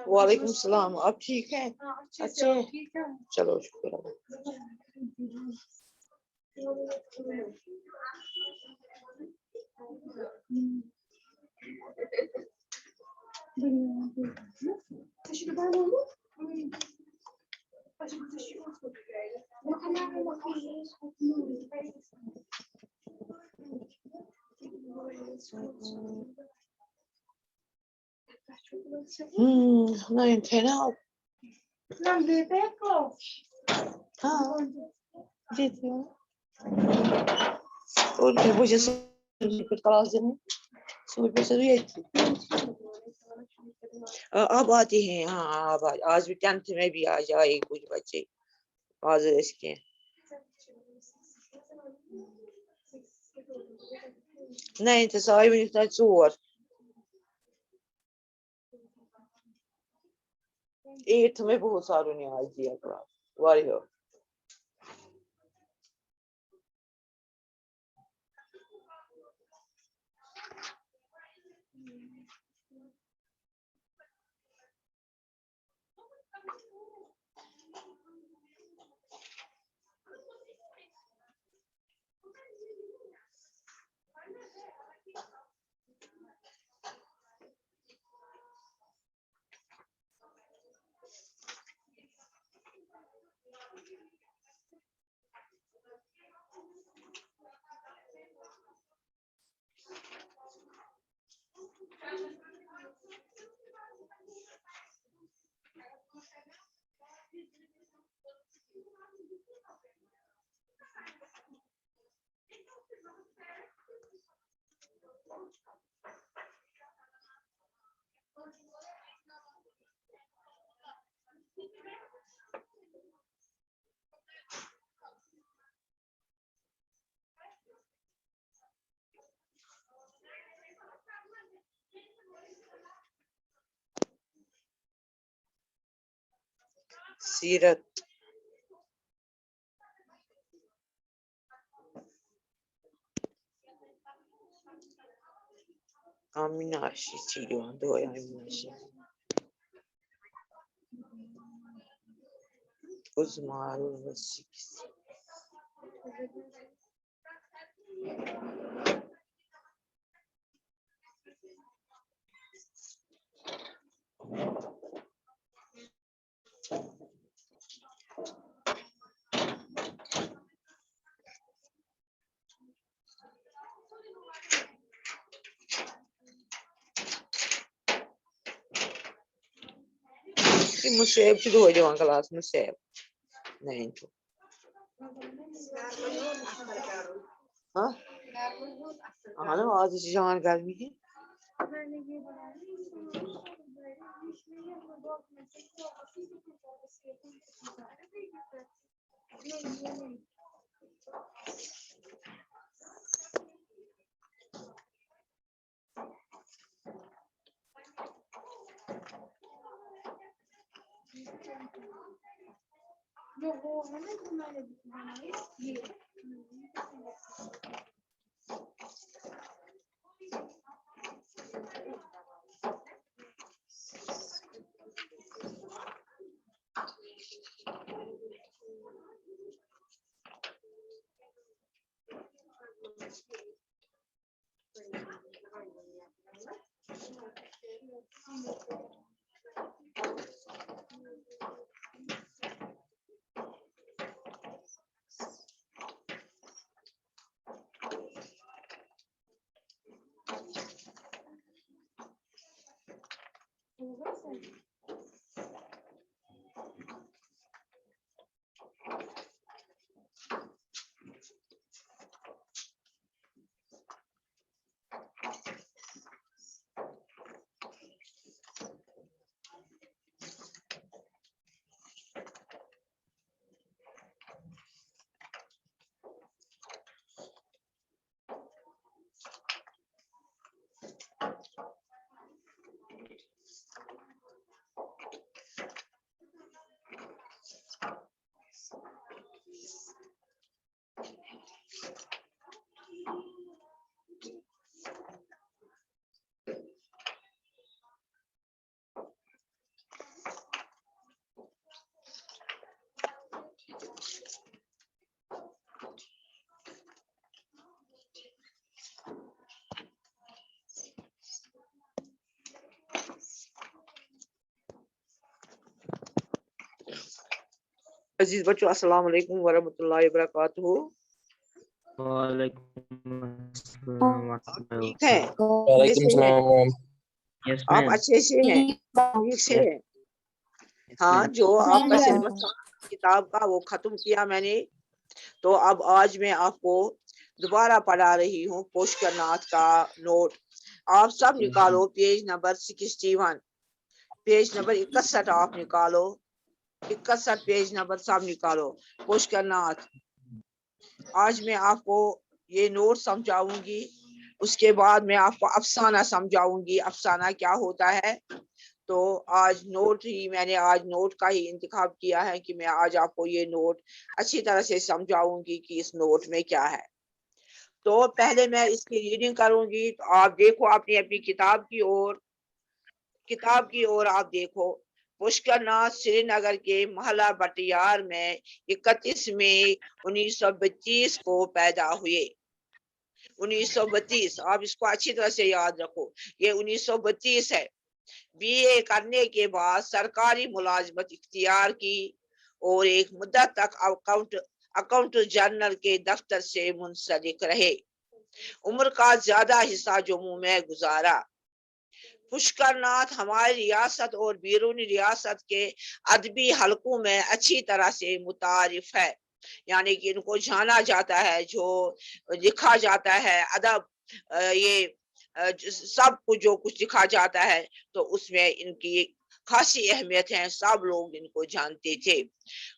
وعلیکم السلام. آپ ٹھیک ہیں؟ اچھے ہیں. چلو شکر ہے. نہیں تھے نا آپ. ہاں جی تھی. اور مجھے کلاس دیں سوٹ پہ سے اب آتے ہیں. ہاں اب آج بھی 10th میں بھی آج آئے کچھ بچے آج اس کے نہیں تو ساڑھے ونیک تام 4 8th میں بہت ساروں نے آج دیا کلاس. واریو سیرت Aminashi siliyor. Doğru Aminashi. Uzman olması. Musab şu da hocam klas Musab. Neyin çok. Ha? Ana az işi zaman gelmiyor. عزیز بچوں السلام علیکم ورحمۃ اللہ وبرکاتہ. وعلیکم السلام ورحمۃ اللہ ٹھیک ہے؟ وعلیکم السلام. یس آپ میم. اچھے سے ہیں؟ ٹھیک سے ہیں؟ ہاں جو آپ کا سلیبس تھا کتاب کا وہ ختم کیا میں نے. تو اب آج میں آپ کو دوبارہ پڑھا رہی ہوں پوشکر ناتھ کا نوٹ. آپ سب نکالو پیج نمبر 61، پیج نمبر 61 آپ نکالو. 61 پیج نمبر سب نکالو. پوشکر ناتھ. آج میں آپ کو یہ نوٹ سمجھاؤں گی، اس کے بعد میں آپ کو افسانہ سمجھاؤں گی. افسانہ کیا ہوتا ہے؟ تو آج نوٹ ہی میں نے آج نوٹ کا ہی انتخاب کیا ہے کہ میں آج آپ کو یہ نوٹ اچھی طرح سے سمجھاؤں گی کہ اس نوٹ میں کیا ہے. تو پہلے میں اس کی ریڈنگ کروں گی. تو آپ دیکھو اپنی کتاب کی اور آپ دیکھو. پشکر ناتھ سری نگر کے محلہ بٹیار میں 31 مئی 1932 کو پیدا ہوئے. 1932 آپ اس کو اچھی طرح سے یاد رکھو، یہ 1932 ہے. بی اے کرنے کے بعد سرکاری ملازمت اختیار کی اور ایک مدت تک اکاؤنٹ جنرل کے دفتر سے منسلک رہے. عمر کا زیادہ حصہ جموں میں گزارا. پشکر ناتھ ہماری ریاست اور بیرونی ریاست کے ادبی حلقوں میں اچھی طرح سے متعارف ہے، یعنی کہ ان کو جانا جاتا ہے، جو لکھا جاتا ہے ادب، یہ سب کو جو کچھ لکھا جاتا ہے تو اس میں ان کی خاصی اہمیت ہے. سب لوگ ان کو جانتے تھے.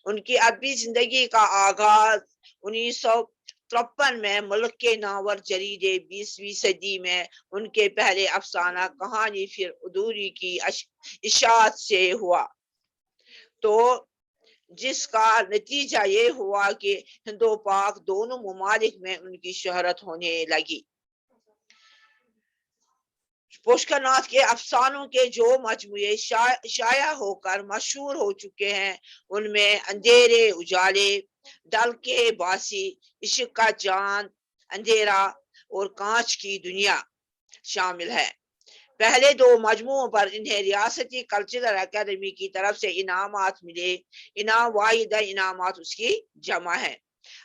ان کی ادبی زندگی کا آغاز 1953 میں ملک کے نامور جریدے 20ویں صدی میں ان کے پہلے افسانہ کہانی پھر ادھوری کی اشاعت سے ہوا، تو جس کا نتیجہ یہ ہوا کہ ہند و پاک دونوں ممالک میں ان کی شہرت ہونے لگی. پشکر ناتھ کے افسانوں کے جو مجموعے شائع ہو کر مشہور ہو چکے ہیں ان میں اندھیرے اجالے، ڈل کے باسی، عشق کا چاند، اندھیرا اور کانچ کی دنیا شامل ہے. پہلے دو مجموعوں پر انہیں ریاستی کلچرل اکیڈمی کی طرف سے انعامات ملے. انعام واحد ہے، انعامات اس کی جمع ہے.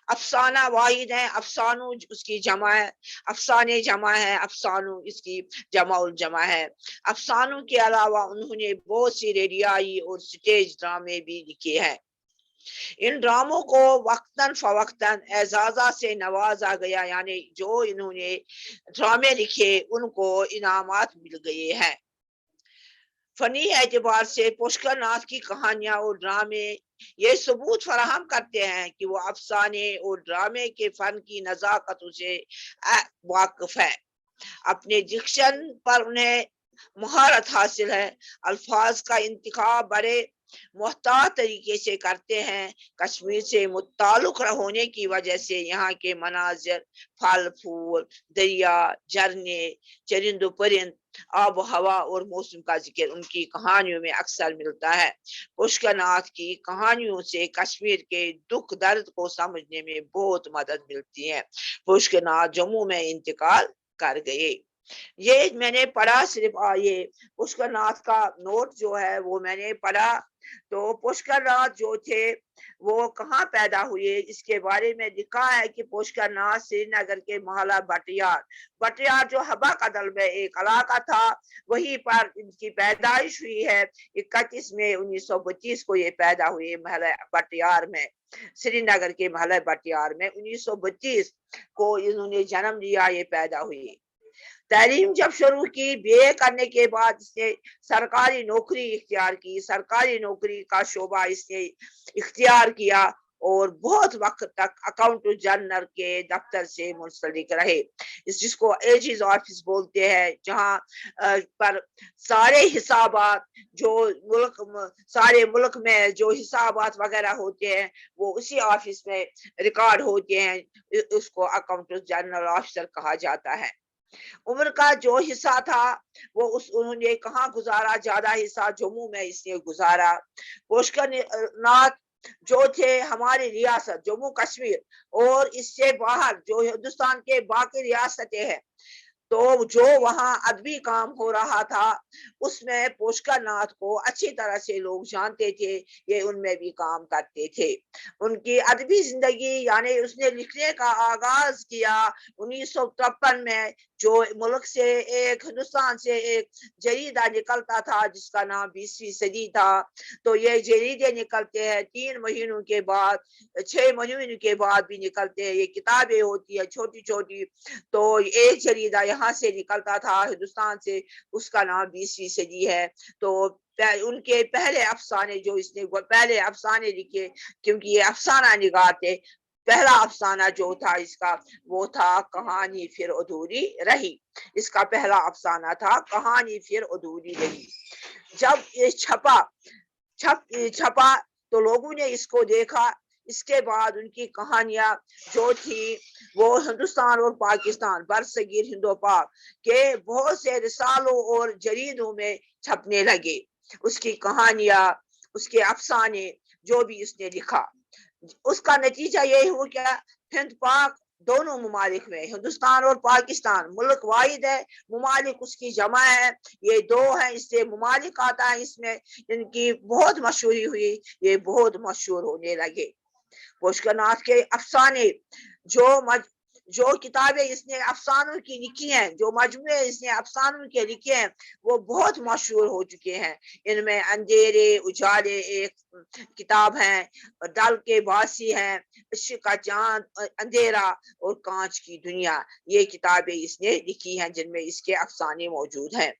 افسانہ واحد ہے، افسانو اس کی جمع ہے. افسانے جمع ہے، افسانو اس کی جمع الجمع ہے. افسانوں کے علاوہ انہوں نے بہت سی ریڈیائی اور سٹیج ڈرامے بھی لکھے ہیں. ان ڈراموں کو وقتاً فوقتاً اعزازات سے نوازا گیا، یعنی جو انہوں نے ڈرامے لکھے ان کو انعامات مل گئے ہیں. فنی اعتبار سے پشکر ناتھ کی کہانیاں اور ڈرامے یہ ثبوت فراہم کرتے ہیں کہ وہ افسانے اور ڈرامے کے فن کی نزاکتوں سے واقف ہے. اپنے ڈکشن پر انہیں مہارت حاصل ہے. الفاظ کا انتخاب بڑے محتاط طریقے سے کرتے ہیں۔ کشمیر سے متعلق ہونے کی وجہ سے یہاں کے مناظر، پھل پھول، دریا، جھرنے، چرند و پرند، آب و ہوا اور موسم کا ذکر ان کی کہانیوں میں اکثر ملتا ہے۔ پشکر ناتھ کی کہانیوں سے کشمیر کے دکھ درد کو سمجھنے میں بہت مدد ملتی ہے۔ پشکر ناتھ جموں میں انتقال کر گئے۔ یہ میں نے پڑھا، صرف یہ پشکر ناتھ کا نوٹ جو ہے وہ میں نے پڑھا۔ تو پشکر ناتھ جو تھے وہ کہاں پیدا ہوئے، اس کے بارے میں لکھا ہے کہ پشکر ناتھ سری نگر کے محلہ بٹیار جو حبہ قدل میں ایک علاقہ تھا، وہیں پر ان کی پیدائش ہوئی ہے۔ 31 مئی 1932 کو یہ پیدا ہوئے محلہ بٹیار میں، سری نگر کے محلہ بٹیار میں 1932 کو انہوں نے جنم لیا، یہ پیدا ہوئی۔ تعلیم جب شروع کی، BA کرنے کے بعد اس نے سرکاری نوکری اختیار کی، سرکاری نوکری کا شعبہ اس نے اختیار کیا اور بہت وقت تک اکاؤنٹنٹ جنرل کے دفتر سے منسلک رہے، جس کو ایجز آفس بولتے ہیں، جہاں پر سارے حسابات جو سارے ملک میں جو حسابات وغیرہ ہوتے ہیں وہ اسی آفس میں ریکارڈ ہوتے ہیں، اس کو اکاؤنٹنٹ جنرل آفیسر کہا جاتا ہے۔ عمر کا جو حصہ تھا وہ انہوں نے کہاں گزارا، زیادہ حصہ جموں میں اس نے گزارا۔ پشکر ناتھ جو تھے ہماری ریاست جموں کشمیر اور اس سے باہر جو ہندوستان کے باقی ریاستیں ہیں، تو جو وہاں ادبی کام ہو رہا تھا اس میں پشکر ناتھ کو اچھی طرح سے لوگ جانتے تھے، یہ ان میں بھی کام کرتے تھے۔ ان کی ادبی زندگی یعنی اس نے لکھنے کا آغاز کیا 1953 میں، جو ملک سے ہندوستان سے ایک جریدہ نکلتا تھا جس کا نام 20ویں صدی تھا۔ تو یہ جریدے نکلتے ہیں 3 مہینوں کے بعد، 6 مہینوں کے بعد بھی نکلتے ہیں، یہ کتابیں ہوتی ہیں چھوٹی چھوٹی۔ تو ایک جریدہ یہاں سے نکلتا تھا ہندوستان سے، اس کا نام 20ویں صدی ہے۔ تو ان کے پہلے افسانے جو اس نے پہلے افسانے لکھے، کیونکہ یہ افسانہ نگار تھے، پہلا افسانہ جو تھا اس کا وہ تھا کہانی پھر ادھوری رہی۔ اس کا پہلا افسانہ تھا کہانی پھر ادھوری رہی۔ جب یہ چھپا تو لوگوں نے اس کو دیکھا۔ اس کے بعد ان کی کہانیاں جو تھی وہ ہندوستان اور پاکستان برصغیر ہند و پاک کے بہت سے رسالوں اور جریدوں میں چھپنے لگے۔ اس کی کہانیاں، اس کے افسانے جو بھی اس نے لکھا، اس کا نتیجہ یہ ہوا کہ ہند پاک دونوں ممالک میں، ہندوستان اور پاکستان ملک واحد ہے، ممالک اس کی جمع ہے، یہ 2 ہیں، اس سے ممالک آتا ہے، اس میں ان کی بہت مشہوری ہوئی، یہ بہت مشہور ہونے لگے۔ پشکر ناتھ کے افسانے جو کتابیں اس نے افسانوں کی لکھی ہیں، جو مجموعے اس نے افسانوں کے لکھے ہیں، وہ بہت مشہور ہو چکے ہیں۔ ان میں اندھیرے اجالے ایک کتاب ہے، ڈل کے باسی ہیں، عشق کا چاند، اندھیرا اور کانچ کی دنیا، یہ کتابیں اس نے لکھی ہیں جن میں اس کے افسانے موجود ہیں۔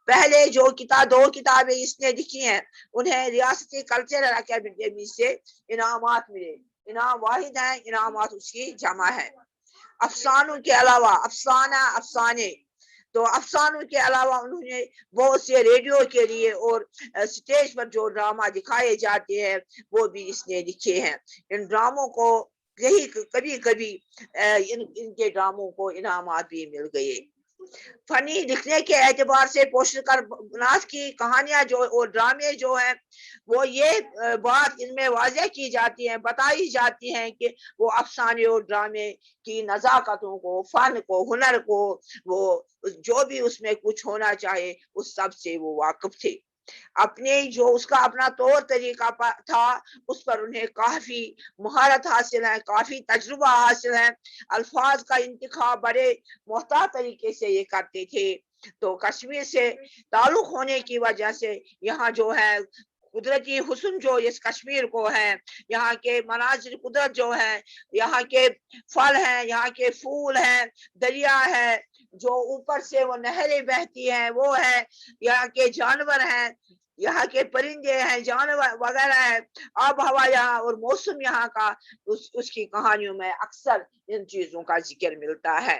پہلے جو 2 کتابیں اس نے لکھی ہیں انہیں ریاستی کلچرل اکیڈمی سے انعامات ملے، انعام واحد ہیں، انعامات اس کی جمع ہے۔ افسانوں کے علاوہ افسانے، تو افسانوں کے علاوہ انہوں نے بہت سے ریڈیو کے لیے اور سٹیج پر جو ڈرامہ دکھائے جاتے ہیں وہ بھی اس نے لکھے ہیں۔ ان ڈراموں کو کبھی ان کے ڈراموں کو انعامات بھی مل گئے۔ فنی لکھنے کے اعتبار سے پشکر ناتھ کی کہانیاں جو اور ڈرامے جو ہیں وہ یہ بات ان میں واضح کی جاتی ہے، بتائی جاتی ہیں کہ وہ افسانے اور ڈرامے کی نزاکتوں کو، فن کو، ہنر کو، وہ جو بھی اس میں کچھ ہونا چاہے اس سب سے وہ واقف تھے۔ اپنے جو اس کا اپنا طور طریقہ تھا اس پر انہیں کافی مہارت حاصل ہے، کافی تجربہ حاصل ہے، الفاظ کا انتخاب بڑے محتاط طریقے سے یہ کرتے تھے۔ تو کشمیر سے تعلق ہونے کی وجہ سے یہاں جو ہے قدرتی حسن جو اس کشمیر کو ہے، یہاں کے مناظر قدرت جو ہے، یہاں کے پھل ہیں، یہاں کے پھول ہیں، دریا ہے، جو اوپر سے وہ نہریں بہتی ہیں وہ ہے، یہاں کے جانور ہیں، یہاں کے پرندے ہیں، جانور وغیرہ ہے، آب و ہوا یہاں اور موسم یہاں کا، اس کی کہانیوں میں اکثر ان چیزوں کا ذکر ملتا ہے۔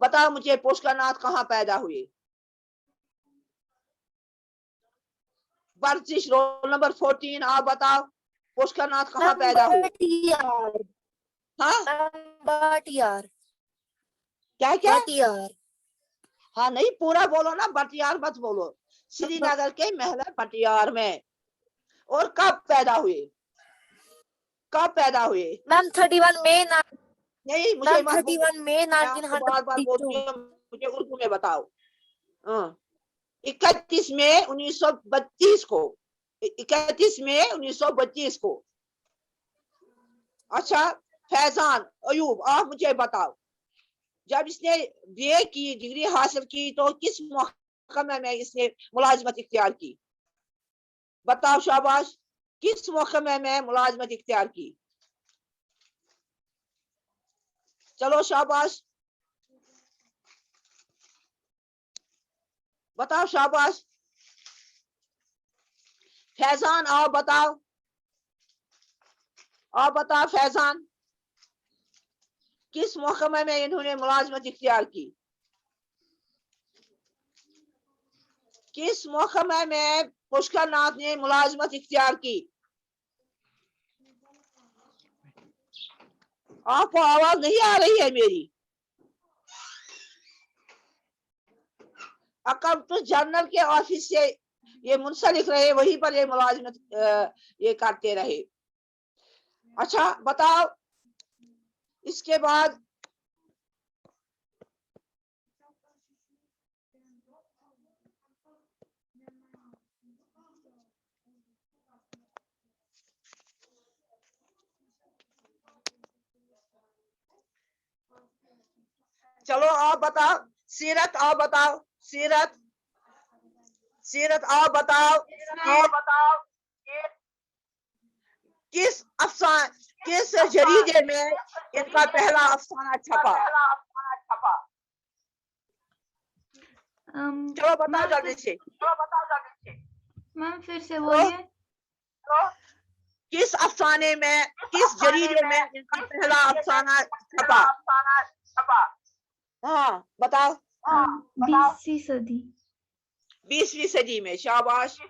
بتاؤ مجھے پوشکر ناتھ کہاں پیدا ہوئے؟ ورزش رول نمبر 14 آپ بتاؤ پوشکر ناتھ کہاں پیدا ہوئے؟ ہاں بٹیار کیا کیا؟ بٹیار ہاں نہیں پورا بولو نا، بٹیار مت بولو. سری نگر کے محلہ بٹیار میں. اور کب پیدا ہوئے؟ کب پیدا ہوئے؟ میم 31 مئی نہیں مجھے مت 31 مئی میں آپ کو بار بار بولتی 1932 ہوں، مجھے اردو میں بتاؤ. 31 مئی 1932 کو. 31 مئی 1932 کو. اچھا فیضان ایوب آپ مجھے بتاؤ جب اس نے بی اے کی ڈگری حاصل کی تو کس محکمہ میں اس نے ملازمت اختیار کی؟ بتاؤ شاباش، کس محکمہ میں ملازمت اختیار کی؟ چلو شاباش بتاؤ شاباش. فیضان آپ بتاؤ، آپ بتاؤ فیضان کس محکمہ میں انہوں نے ملازمت اختیار کی؟ کس محکمہ میں پشکر ناتھ نے ملازمت اختیار کی؟ آپ کو آواز نہیں آ رہی ہے میری؟ اکاؤنٹنٹ جنرل کے آفس سے یہ منسلک رہے، وہیں پر یہ ملازمت یہ کرتے رہے. اچھا بتاؤ اس کے بعد چلو آپ بتاؤ سیرت، آپ بتاؤ سیرت، سیرت آپ بتاؤ کس افسانہ کس جریدے میں ان کا پہلا افسانہ چھپا؟ چلو بتاؤ جلدی سے. میم پھر سے بولیے. کس افسانے میں کس جریدے میں ان کا پہلا افسانہ چھپا؟ ہاں بتاؤ. 20ویں صدی. 20ویں صدی میں. شاباش.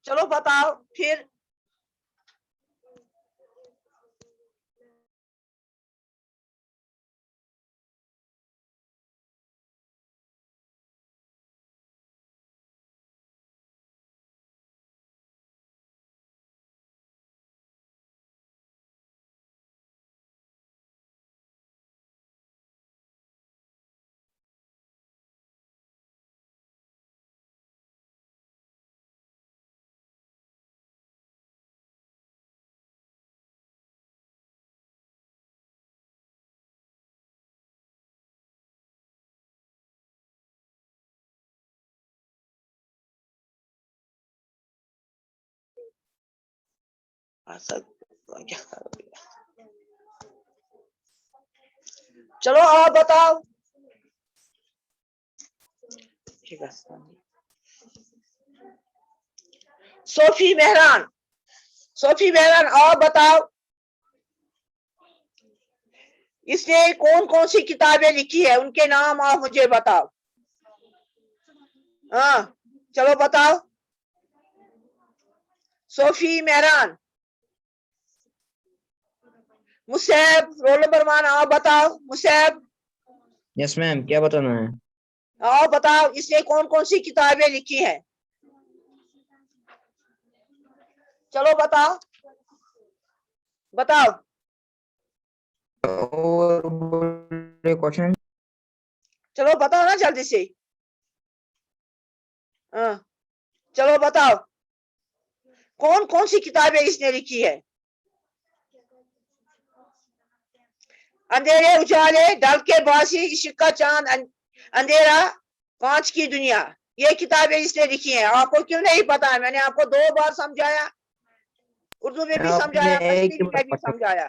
چلو بتاؤ پھر. چلو آپ بتاؤ. صوفی مہران، صوفی مہران آپ بتاؤ اس نے کون کون سی کتابیں لکھی ہے، ان کے نام آپ مجھے بتاؤ. ہاں چلو بتاؤ. صوفی مہران. مصعب رول نمبر 1 آپ بتاؤ. مصعب یس میم کیا بتانا ہے؟ آپ بتاؤ اس نے کون کون سی کتابیں لکھی ہیں؟ چلو بتاؤ بتاؤ. اور کوشچن چلو بتاؤ نا جلدی سے. ہاں چلو بتاؤ کون کون سی کتابیں اس نے لکھی ہے؟ اندھیرے اجالے، ڈل کے باسی، عشق کا چاند، اندھیرا، کانچ کی دنیا، یہ کتابیں اس نے لکھی ہیں. آپ کو کیوں نہیں پتا ہے؟ میں نے آپ کو 2 بار سمجھایا، اردو میں بھی آپ نے سمجھایا، ایک ہی کشمیری میں بھی بار سمجھایا.